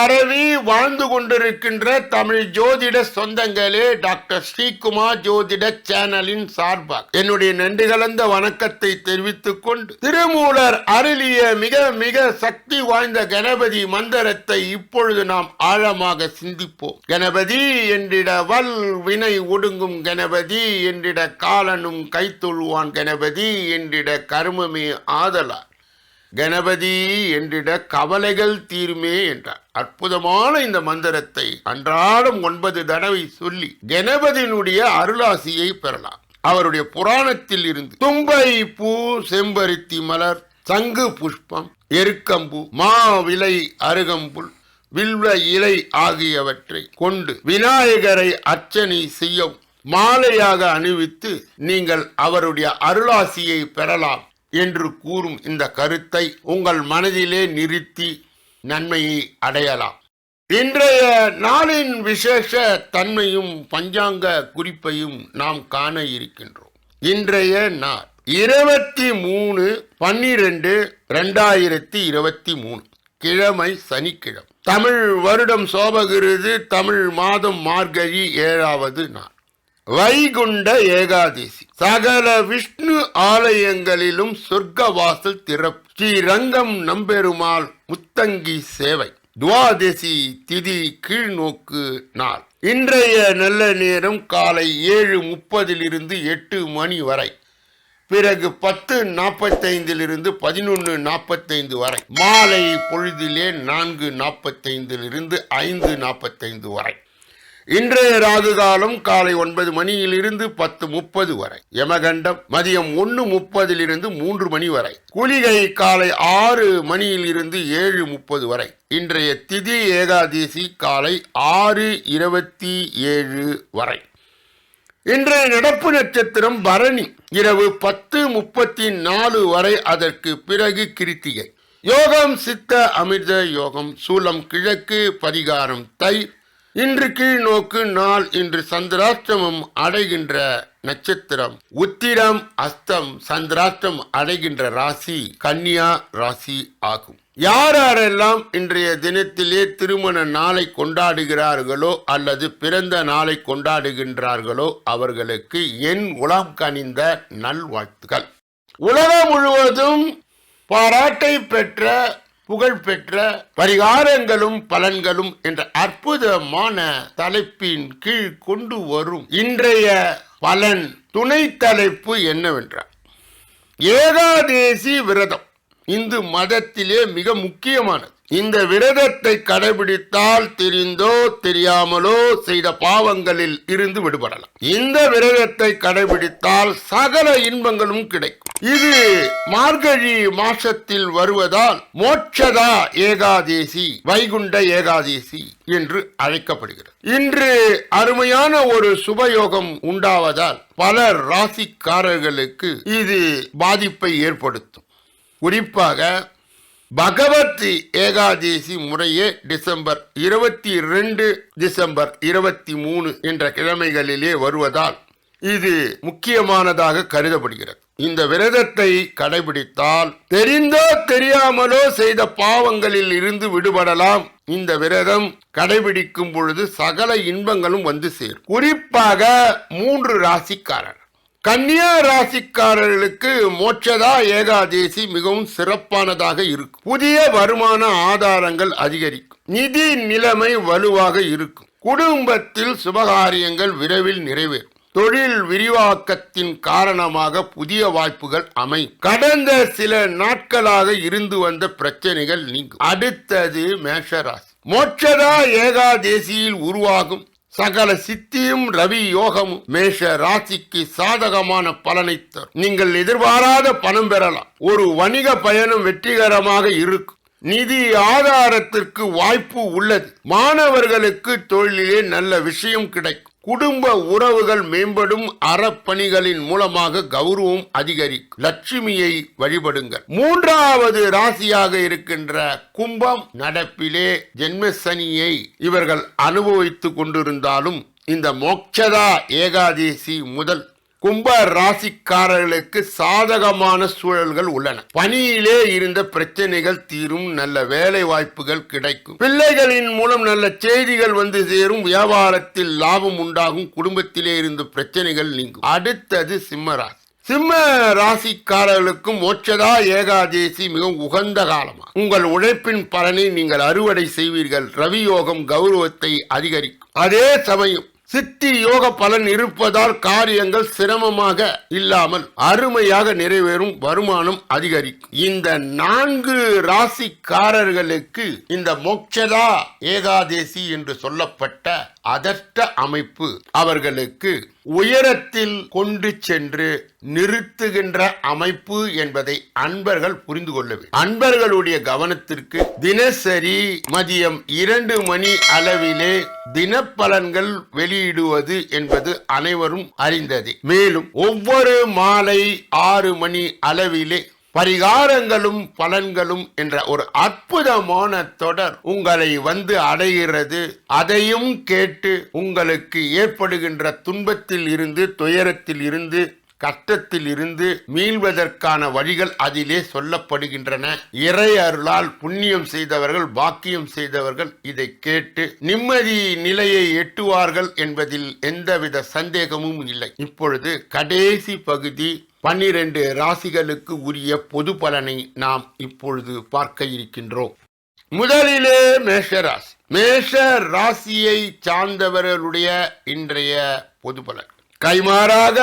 பரவி வாழ்ந்து கொண்டிருக்கின்ற தமிழ் ஜோதிட சொந்தங்களே, டாக்டர் ஸ்ரீகுமார் ஜோதிட சேனலின் சார்பாக என்னுடைய நன்றி கலந்த வணக்கத்தை தெரிவித்துக் கொண்டு, திருமூலர் அருளிய மிக மிக சக்தி வாய்ந்த கணபதி மந்திரத்தை இப்பொழுது நாம் ஆழமாக சிந்திப்போம். கணபதி என்றிட வல் வினை ஒடுங்கும், கணபதி என்றிட காலனும் கைத்தொழுவான், கணபதி என்றிட கர்மமே ஆதலார், கணபதி என்றிட கவலைகள் தீருமே என்றார். அற்புதமான இந்த மந்திரத்தை அன்றாடம் 9 தடவை சொல்லி கணபதியினுடைய அருளாசியை பெறலாம். அவருடைய புராணத்தில் இருந்து தும்பை பூ, செம்பருத்தி மலர், சங்கு புஷ்பம், எருக்கம்பூ, மாவிலை, அருகம்புல், வில்வ இலை ஆகியவற்றை கொண்டு விநாயகரை அர்ச்சனை செய்யவும் மாலையாக அணிவித்து நீங்கள் அவருடைய அருளாசியை பெறலாம் என்று கூறும் இந்த கருத்தை உங்கள் மனதிலே நிறுத்தி நன்மையை அடையலாம். இன்றைய நாளின் விசேஷ தன்மையும் பஞ்சாங்க குறிப்பையும் நாம் காண இருக்கின்றோம். இன்றைய நாள் 23/12/2023 கிழமை சனிக்கிழமை. தமிழ் வருடம் சோபகிருது, தமிழ் மாதம் மார்கழி 7வது நாள். வைகுண்ட ஏகாதசி. சகல விஷ்ணு ஆலயங்களிலும் சொர்க்க வாசல் திறப்பு. ஸ்ரீரங்கம் நம்பெருமாள் முத்தங்கி சேவை. துவாதசி திதி கீழ்நோக்கு நாள். இன்றைய நல்ல நேரம் காலை 7:30 8 மணி வரை, பிறகு 10:45 11:45 வரை, மாலை பொழுதிலே 4:45 5:45 வரை. இன்றைய ராகு காலம் காலை 9 மணியிலிருந்து 10:30 வரை, யமகண்டம் மதியம் 1:30 3 மணி வரை, குளிகை காலை 6 மணியிலிருந்து 7:30 வரை. இன்றைய திதி ஏகாதசி காலை 6:27 வரை. இன்றைய நடப்பு நட்சத்திரம் பரணி, இரவு 10:34 வரை, அதற்கு பிறகு கிருத்திகை. யோகம் சித்த அமிர்த யோகம். சூலம் கிழக்கு, பரிகாரம் தயிர். இன்று கீழ் நோக்கு நாள். இன்று சந்திராஷ்டமம் அடைகின்ற நட்சத்திரம் உத்திரம், அஸ்தம். சந்திராஷ்டம் அடைகின்ற ராசி கன்னியா ராசி ஆகும். யாரெல்லாம் இன்றைய தினத்திலே திருமண நாளை கொண்டாடுகிறார்களோ அல்லது பிறந்த நாளை கொண்டாடுகின்றார்களோ அவர்களுக்கு என் உளம் கனிந்த நல்வாழ்த்துக்கள். உலகம் முழுவதும் பாராட்டை பெற்ற, புகழ் பெற்ற பரிகாரங்களும் பலன்களும் என்ற அற்புதமான தலைப்பின் கீழ் கொண்டு வரும் இன்றைய பலன் துணை தலைப்பு என்னவென்றால், ஏகாதேசி விரதம் இந்து மதத்திலே மிக முக்கியமானது. இந்த விரதத்தை கடைபிடித்தால் தெரிந்தோ தெரியாமலோ செய்த பாவங்களில் இருந்து விடுபடலாம். இந்த விரதத்தை கடைபிடித்தால் சகல இன்பங்களும் கிடைக்கும். இது மார்கழி மாசத்தில் வருவதால் மோட்சதா ஏகாதேசி, வைகுண்ட ஏகாதேசி என்று அழைக்கப்படுகிறது. இன்று அருமையான ஒரு சுபயோகம் உண்டாவதால் பல ராசிக்காரர்களுக்கு இது பாதிப்பை ஏற்படுத்தும். குறிப்பாக பகவத் ஏகாதேசி முறையே டிசம்பர் 22, டிசம்பர் 23 என்ற கிழமைகளிலே வருவதால் இது முக்கியமானதாக கருதப்படுகிறது. இந்த விரதத்தை கடைபிடித்தால் தெரிந்தோ தெரியாமலோ செய்த பாவங்களில் இருந்து விடுபடலாம். இந்த விரதம் கடைபிடிக்கும் பொழுது சகல இன்பங்களும் வந்து சேரும். குறிப்பாக 3 ராசிக்காரர். கன்னியா ராசிக்காரர்களுக்கு மோட்சதா ஏகாதேசி மிகவும் சிறப்பானதாக இருக்கும். புதிய வருமான ஆதாரங்கள் அதிகரிக்கும். நிதி நிலைமை வலுவாக இருக்கும். குடும்பத்தில் சுபகாரியங்கள் விரைவில் நிறைவேறும். தொழில் விரிவாக்கத்தின் காரணமாக புதிய வாய்ப்புகள் அமையும். கடந்த சில நாட்களாக இருந்து வந்த பிரச்சனைகள் நீங்கும். அடுத்தது மேஷராசி. மோட்சதா ஏகாதேசியில் உருவாகும் சகல சித்தியும் ரவி யோகமும் மேஷ ராசிக்கு சாதகமான பலனை தரும். நீங்கள் எதிர்பாராத பணம் பெறலாம். ஒரு வணிக பயணம் வெற்றிகரமாக இருக்கும். நிதி ஆதாரத்திற்கு வாய்ப்பு உள்ளது. மாணவர்களுக்கு தொழிலிலே நல்ல விஷயம் கிடைக்கும். குடும்ப உறவுகள் மேம்படும். அறப்பணிகளின் மூலமாக கௌரவம் அதிகரிக்கும். லட்சுமியை வழிபடுங்கள். 3வது ராசியாக இருக்கின்ற கும்பம். நடப்பிலே ஜென்மசனியை இவர்கள் அனுபவித்துக் கொண்டிருந்தாலும் இந்த மோட்சதா ஏகாதேசி முதல் கும்ப ராசிக்காரர்களுக்கு சாதகமான சூழல்கள் உள்ளன. பணியிலே இருந்த பிரச்சனைகள் தீரும், நல்ல வேலை வாய்ப்புகள் கிடைக்கும், பிள்ளைகளின் மூலம் நல்ல செய்திகள் வந்து சேரும், வியாபாரத்தில் லாபம் உண்டாகும், குடும்பத்திலே இருந்த பிரச்சனைகள் நீங்கும். அடுத்தது சிம்மராசி. சிம்ம ராசிக்காரர்களுக்கும் மோட்சதா ஏகாதேசி மிகவும் உகந்த காலமா. உங்கள் உழைப்பின் பலனை நீங்கள் அறுவடை செய்வீர்கள். ரவி யோகம் கௌரவத்தை அதிகரிக்கும். அதே சமயம் சித்தி யோக பலன் இருப்பதால் காரியங்கள் சிரமமாக இல்லாமல் அருமையாக நிறைவேறும், வருமானம் அதிகரிக்கும். இந்த 4 ராசிக்காரர்களுக்கு இந்த மோட்சதா ஏகாதேசி என்று சொல்லப்பட்ட அதிர்ஷ்ட அமைப்பு அவர்களுக்கு உயரத்தில் கொண்டு சென்று நிறுத்துகின்ற அமைப்பு என்பதை அன்பர்கள் புரிந்து கொள்ள வேண்டும். அன்பர்களுடைய கவனத்திற்கு தினசரி மதியம் 2 மணி அளவிலே தினப்பலன்கள் வெளியிடுவது என்பது அனைவரும் அறிந்ததே. மேலும் ஒவ்வொரு மாலை 6 மணி அளவிலே பரிகாரங்களும் பலன்களும் என்ற ஒரு அற்புதமான தொடர் உங்களை வந்து அடைகிறது. அதையும் கேட்டு உங்களுக்கு ஏற்படுகின்ற துன்பத்தில் இருந்து, துயரத்தில் இருந்து, கஷ்டத்தில் இருந்து மீள்வதற்கான வழிகள் அதிலே சொல்லப்படுகின்றன. இறை அருளால் புண்ணியம் செய்தவர்கள், பாக்கியம் செய்தவர்கள் இதை கேட்டு நிம்மதி நிலையை எட்டுவார்கள் என்பதில் எந்தவித சந்தேகமும் இல்லை. இப்பொழுது கடைசி பகுதி 12 ராசிகளுக்கு உரிய பொது பலனை நாம் இப்பொழுது பார்க்க இருக்கின்றோம். முதலிலே மேஷராசி. மேஷ ராசியை சார்ந்தவர்களுடைய இன்றைய பொது பலன். கைமாறாக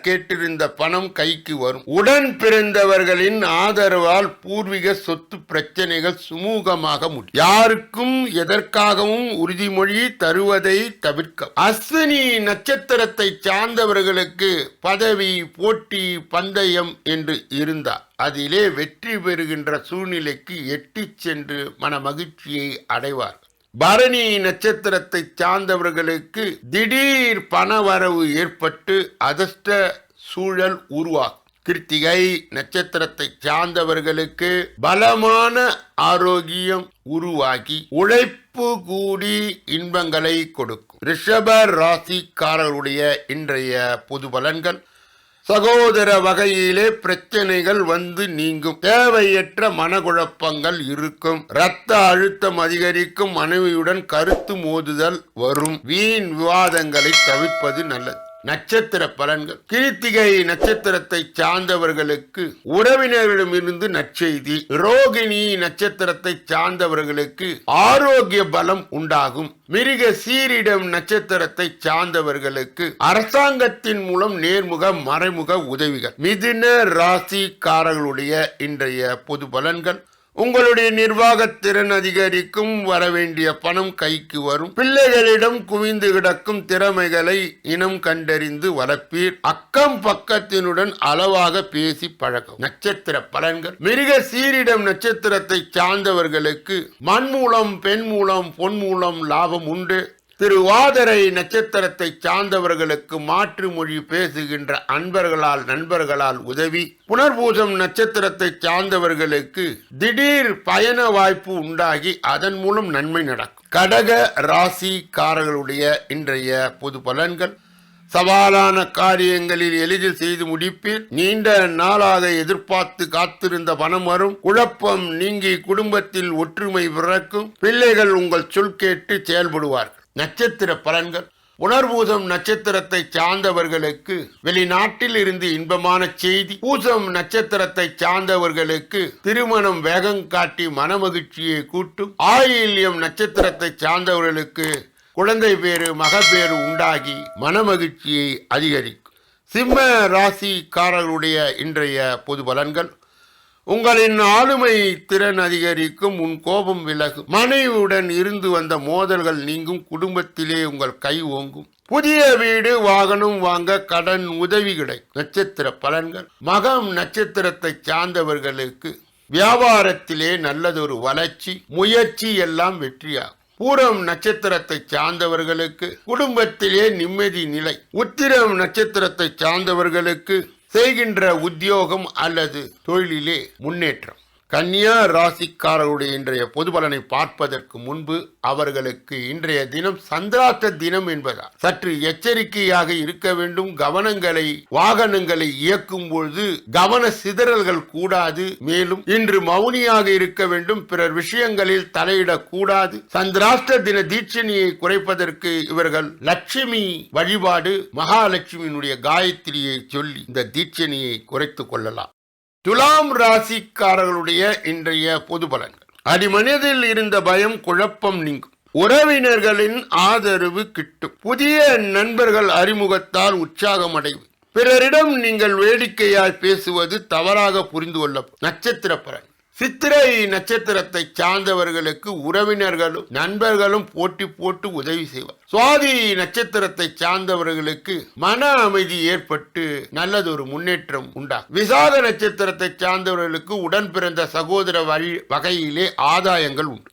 கேட்டிருந்த பணம் கைக்கு வரும். உடன் பிறந்தவர்களின் ஆதரவால் பூர்வீக சொத்து பிரச்சனைகள் சுமூகமாக முடியும். யாருக்கும் எதற்காகவும் உறுதிமொழி தருவதை தவிர்க்க. அஸ்வினி நட்சத்திரத்தை சார்ந்தவர்களுக்கு பதவி, போட்டி, பந்தயம் என்று இருந்தார். அதிலே வெற்றி பெறுகின்ற சூழ்நிலைக்கு எட்டிச் சென்று மன மகிழ்ச்சியை அடைவார். பரணி நட்சத்திரத்தை சார்ந்தவர்களுக்கு திடீர் பணவரவு ஏற்பட்டு அதிர்ஷ்ட சூழல் உருவாகும். கிருத்திகை நட்சத்திரத்தை சார்ந்தவர்களுக்கு பலமான ஆரோக்கியம் உருவாகி உழைப்பு கூடி இன்பங்களை கொடுக்கும். ரிஷப ராசிக்காரருடைய இன்றைய பொது பலன்கள். சகோதர வகையிலே பிரச்சனைகள் வந்து நீங்கும். தேவையற்ற மனக்குழப்பங்கள் இருக்கும். இரத்த அழுத்தம் அதிகரிக்கும். மனைவியுடன் கருத்து மோதுதல் வரும். வீண் விவாதங்களை தவிர்ப்பது நல்லது. நட்சத்திர பலன்கள். கிருத்திகை நட்சத்திரத்தை சார்ந்தவர்களுக்கு உறவினர்களிடமிருந்து நற்செய்தி. ரோகிணி நட்சத்திரத்தை சார்ந்தவர்களுக்கு ஆரோக்கிய பலம் உண்டாகும். மிருக சீரிடம் நட்சத்திரத்தை சார்ந்தவர்களுக்கு அரசாங்கத்தின் மூலம் நேர்முக மறைமுக உதவிகள். மிதுன ராசிக்காரர்களுடைய இன்றைய பொது பலன்கள். உங்களுடைய நிர்வாகத்திறன் அதிகரிக்கும். வரவேண்டிய பணம் கைக்கு வரும். பிள்ளைகளிடம் குவிந்து கிடக்கும் திறமைகளை இனம் கண்டறிந்து வளர்ப்பீர். அக்கம் பக்கத்தினுடன் அளவாக பேசி பழகும். நட்சத்திர பலன்கள். மிருக சீரிடம் நட்சத்திரத்தை சார்ந்தவர்களுக்கு மண் மூலம், பெண் மூலம், பொன் மூலம் லாபம் உண்டு. திருவாதிரை நட்சத்திரத்தை சார்ந்தவர்களுக்கு மாற்று மொழி பேசுகின்ற அன்பர்களால், நண்பர்களால் உதவி. புனர்பூசம் நட்சத்திரத்தை சார்ந்தவர்களுக்கு திடீர் பயண வாய்ப்பு உண்டாகி அதன் மூலம் நன்மை நடக்கும். கடக ராசிக்காரர்களுடைய இன்றைய பொது பலன்கள். சவாலான காரியங்களில் எளிதில் செய்து முடிப்பீர். நீண்ட நாளாக எதிர்பார்த்து காத்திருந்த பணம் வரும். குழப்பம் நீங்கி குடும்பத்தில் ஒற்றுமை பிறக்கும். பிள்ளைகள் உங்கள் சொல் கேட்டு செயல்படுவார்கள். நட்சத்திர பலன்கள். புனர்பூசம் நட்சத்திரத்தை சார்ந்தவர்களுக்கு வெளிநாட்டில் இருந்து இன்பமான செய்தி. பூசம் நட்சத்திரத்தை சார்ந்தவர்களுக்கு திருமணம் வேகம் காட்டி மனமகிழ்ச்சியை கூட்டும். ஆயில்யம் நட்சத்திரத்தை சார்ந்தவர்களுக்கு குழந்தை பேரு, மகப்பேறு உண்டாகி மனமகிழ்ச்சியை அதிகரிக்கும். சிம்ம ராசிக்காரர்களுடைய இன்றைய பொது பலன்கள். உங்களின் ஆளுமை திறன் அதிகரிக்கும். உன் கோபம் விலகும். மனைவியுடன் இருந்து வந்த மோதல்கள் நீங்கும். குடும்பத்திலே உங்கள் கை ஓங்கும். புதிய வீடு, வாகனம் வாங்க கடன் உதவி கிடைக்கும். நட்சத்திர பலன்கள். மகம் நட்சத்திரத்தை சார்ந்தவர்களுக்கு வியாபாரத்திலே நல்லதொரு வளர்ச்சி, முயற்சி எல்லாம் வெற்றியாகும். பூரம் நட்சத்திரத்தை சார்ந்தவர்களுக்கு குடும்பத்திலே நிம்மதி நிலை. உத்திரம் நட்சத்திரத்தை சார்ந்தவர்களுக்கு செய்கின்ற உத்தியோகம் அல்லது தொழிலிலே முன்னேற்றம். கன்னியா ராசிக்காரருடைய இன்றைய பொது பலனை பார்ப்பதற்கு முன்பு அவர்களுக்கு இன்றைய தினம் சந்திராஷ்ட தினம் என்பதால் சற்று எச்சரிக்கையாக இருக்க வேண்டும். வாகனங்களை இயக்கும் பொழுது கவன சிதறல்கள் கூடாது. மேலும் இன்று மௌனியாக இருக்க வேண்டும். பிறர் விஷயங்களில் தலையிடக்கூடாது. சந்திராஷ்ட தின தீட்சணியை குறைப்பதற்கு இவர்கள் லட்சுமி வழிபாடு, மகாலட்சுமியினுடைய காயத்ரியை சொல்லி இந்த தீட்சணியை குறைத்துக் கொள்ளலாம். துலாம் ராசிக்காரர்களுடைய இன்றைய பொது பலன்கள். அடிமனதில் இருந்த பயம், குழப்பம் நீங்கும். உறவினர்களின் ஆதரவு கிட்டும். புதிய நண்பர்கள் அறிமுகத்தால் உற்சாகம் அடைவு. பிறரிடம் நீங்கள் வேடிக்கையாய் பேசுவது தவறாக புரிந்து கொள்ளப்படும். நட்சத்திர பலன். சித்திரை நட்சத்திரத்தை சார்ந்தவர்களுக்கு உறவினர்களும் நண்பர்களும் போட்டி போட்டு உதவி செய்வார். சுவாதி நட்சத்திரத்தை சார்ந்தவர்களுக்கு மன அமைதி ஏற்பட்டு நல்லதொரு முன்னேற்றம் உண்டாகும். விசாக நட்சத்திரத்தை சார்ந்தவர்களுக்கு உடன் பிறந்த சகோதர வகையிலே ஆதாயங்கள் உண்டு.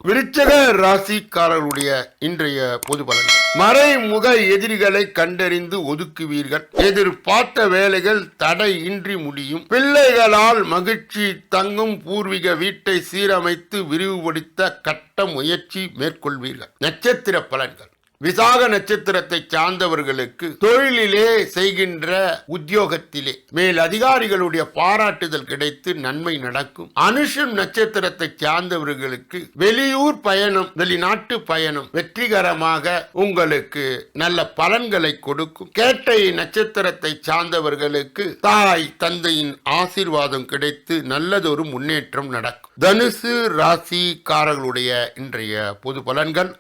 விருச்சக ராசிக்காரர்களுடைய இன்றைய பொது பலன்கள். மறைமுக எதிரிகளை கண்டறிந்து ஒதுக்குவீர்கள். எதிர்பார்த்த வேலைகள் தடையின்றி முடியும். பிள்ளைகளால் மகிழ்ச்சி தங்கும். பூர்வீக வீட்டை சீரமைத்து விரிவுபடுத்த கட்ட முயற்சி மேற்கொள்வீர்கள். நட்சத்திர பலன்கள். விசாக நட்சத்திரத்தை சார்ந்தவர்களுக்கு தொழிலிலே செய்கின்ற உத்தியோகத்திலே மேல் அதிகாரிகளுடைய பாராட்டுதல் கிடைத்து நன்மை நடக்கும். அனுஷம் நட்சத்திரத்தை சார்ந்தவர்களுக்கு வெளியூர் பயணம், வெளிநாட்டு பயணம் வெற்றிகரமாக உங்களுக்கு நல்ல பலன்களை கொடுக்கும். கேட்டை நட்சத்திரத்தை சார்ந்தவர்களுக்கு தாய் தந்தையின் ஆசீர்வாதம் கிடைத்து நல்லதொரு முன்னேற்றம் நடக்கும். தனுசு ராசிக்காரர்களுடைய இன்றைய பொது பலன்கள்.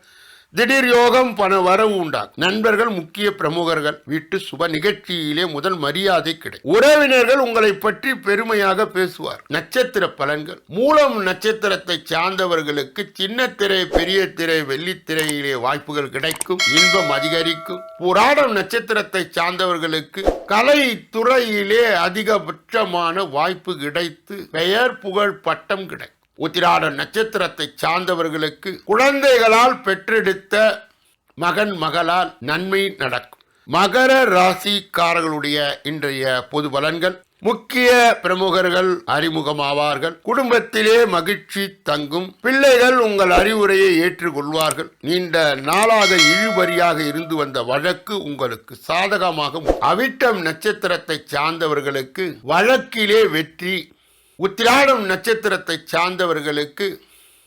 திடீர் யோகம், பண வரவு உண்டாகும். நண்பர்கள், முக்கிய பிரமுகர்கள் வீட்டு சுப நிகழ்ச்சியிலே முதல் மரியாதை கிடைக்கும். உறவினர்கள் உங்களை பற்றி பெருமையாக பேசுவார். நட்சத்திர பலன்கள். மூலம் நட்சத்திரத்தை சார்ந்தவர்களுக்கு சின்ன திரை, பெரிய திரை, வெள்ளித்திரையிலே வாய்ப்புகள் கிடைக்கும். இன்பம் அதிகரிக்கும். புராடம் நட்சத்திரத்தை சார்ந்தவர்களுக்கு கலை துறையிலே அதிகபட்சமான வாய்ப்பு கிடைத்து பெயர் புகழ் பட்டம் கிடைக்கும். உத்திராட நட்சத்திரத்தை சார்ந்தவர்களுக்கு குழந்தைகளால் பெற்றெடுத்த மகன் மகளால் நன்மை நடக்கும். மகர ராசிக்காரர்களுடைய இன்றைய பொது பலன்கள். முக்கிய பிரமுகர்கள் அறிமுகமாவார்கள். குடும்பத்திலே மகிழ்ச்சி தங்கும். பிள்ளைகள் உங்கள் அறிவுரையை ஏற்றுக்கொள்வார்கள். நீண்ட நாளாக இழுபறியாக இருந்து வந்த வழக்கு உங்களுக்கு சாதகமாகும். அவிட்டம் நட்சத்திரத்தை சார்ந்தவர்களுக்கு வழக்கிலே வெற்றி. உத்திராடம் நட்சத்திரத்தை சார்ந்தவர்களுக்கு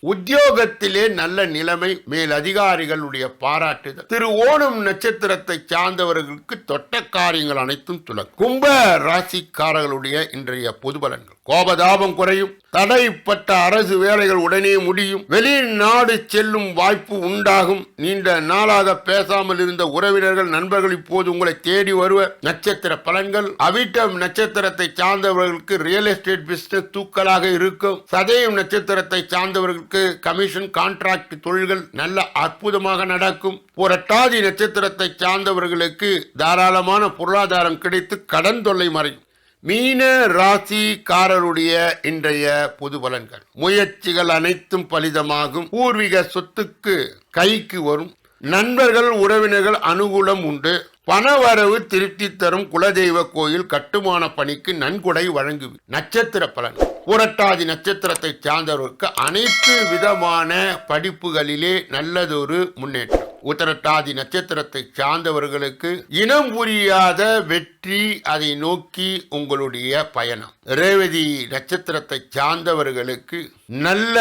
உத்தியோகத்திலே நல்ல நிலைமை, மேல் அதிகாரிகளுடைய பாராட்டுதல். திரு ஓணம் நட்சத்திரத்தை சார்ந்தவர்களுக்கு தொட்ட காரியங்கள் அனைத்தும் துலங்கும். கும்ப ராசிக்காரர்களுடைய இன்றைய பொது பலன்கள். கோபதாபம் குறையும். தடைப்பட்ட அரசு வேலைகள் உடனே முடியும். வெளிநாடு செல்லும் வாய்ப்பு உண்டாகும். நீண்ட நாளாக பேசாமல் இருந்த உறவினர்கள் நண்பர்கள் இப்போது உங்களை தேடி வருவர். நட்சத்திர பலன்கள். அவிட்டம் நட்சத்திரத்தை சார்ந்தவர்களுக்கு ரியல் எஸ்டேட் பிசினஸ் தூக்கலாக இருக்கும். சதயம் நட்சத்திரத்தை சார்ந்தவர்களுக்கு கமிஷன், கான்ட்ராக்ட் தொழில்கள் நல்ல அற்புதமாக நடக்கும். புரட்டாதி நட்சத்திரத்தை சார்ந்தவர்களுக்கு தாராளமான பொருளாதாரம் கிடைத்து கடன் தொல்லை மறையும். மீன ராசிக்காரருடைய இன்றைய பொது பலன்கள். முயற்சிகள் அனைத்தும் பலிதமாகும். பூர்வீக சொத்துக்கு கைக்கு வரும். நண்பர்கள் உறவினர்கள் அனுகூலம் உண்டு. பணவரவு திருப்தி தரும். குலதெய்வ கோயில் கட்டுமான பணிக்கு நன்கொடை வழங்குவி. நட்சத்திர பலன். புரட்டாதி நட்சத்திரத்தை சார்ந்தவருக்கு அனைத்து விதமான படிப்புகளிலே நல்லதொரு முன்னேற்றம். உத்திரட்டாதி நட்சத்திரத்தை சார்ந்தவர்களுக்கு இனம் புரியாத வெற்றி, அதை நோக்கி உங்களுடைய பயணம். ரேவதி நட்சத்திரத்தை சார்ந்தவர்களுக்கு நல்ல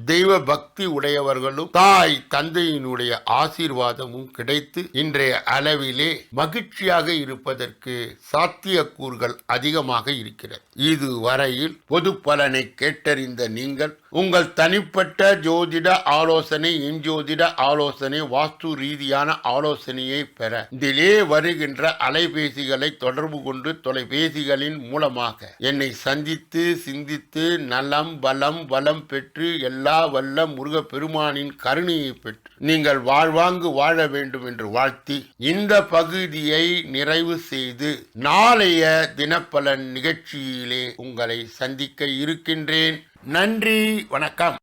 தெய்வ பக்தி உடையவர்களும் தாய் தந்தையினுடைய ஆசீர்வாதமும் கிடைத்து இன்றைய அளவிலே மகிழ்ச்சியாக இருப்பதற்கு சாத்தியக்கூறுகள் அதிகமாக இருக்கிறது. இதுவரையில் பொது பலனை கேட்டறிந்த நீங்கள் உங்கள் தனிப்பட்ட ஜோதிட ஆலோசனை, எஞ்சோதிட ஆலோசனை, வாஸ்து ரீதியான ஆலோசனையை பெற இதிலே வருகின்ற அலைபேசிகளை தொடர்பு கொண்டு தொலைபேசிகளின் மூலமாக என்னை சந்தித்து சிந்தித்து நலம் பலம் வளம் பெற்று எல்லா வல்ல முருக பெருமானின் கருணையை பெற்று நீங்கள் வாழ்வாங்கு வாழ வேண்டும் என்று வாழ்த்தி இந்த பகுதியை நிறைவு செய்து நாளைய தினப்பலன் நிகழ்ச்சியிலே உங்களை சந்திக்க இருக்கின்றேன். நன்றி, வணக்கம்.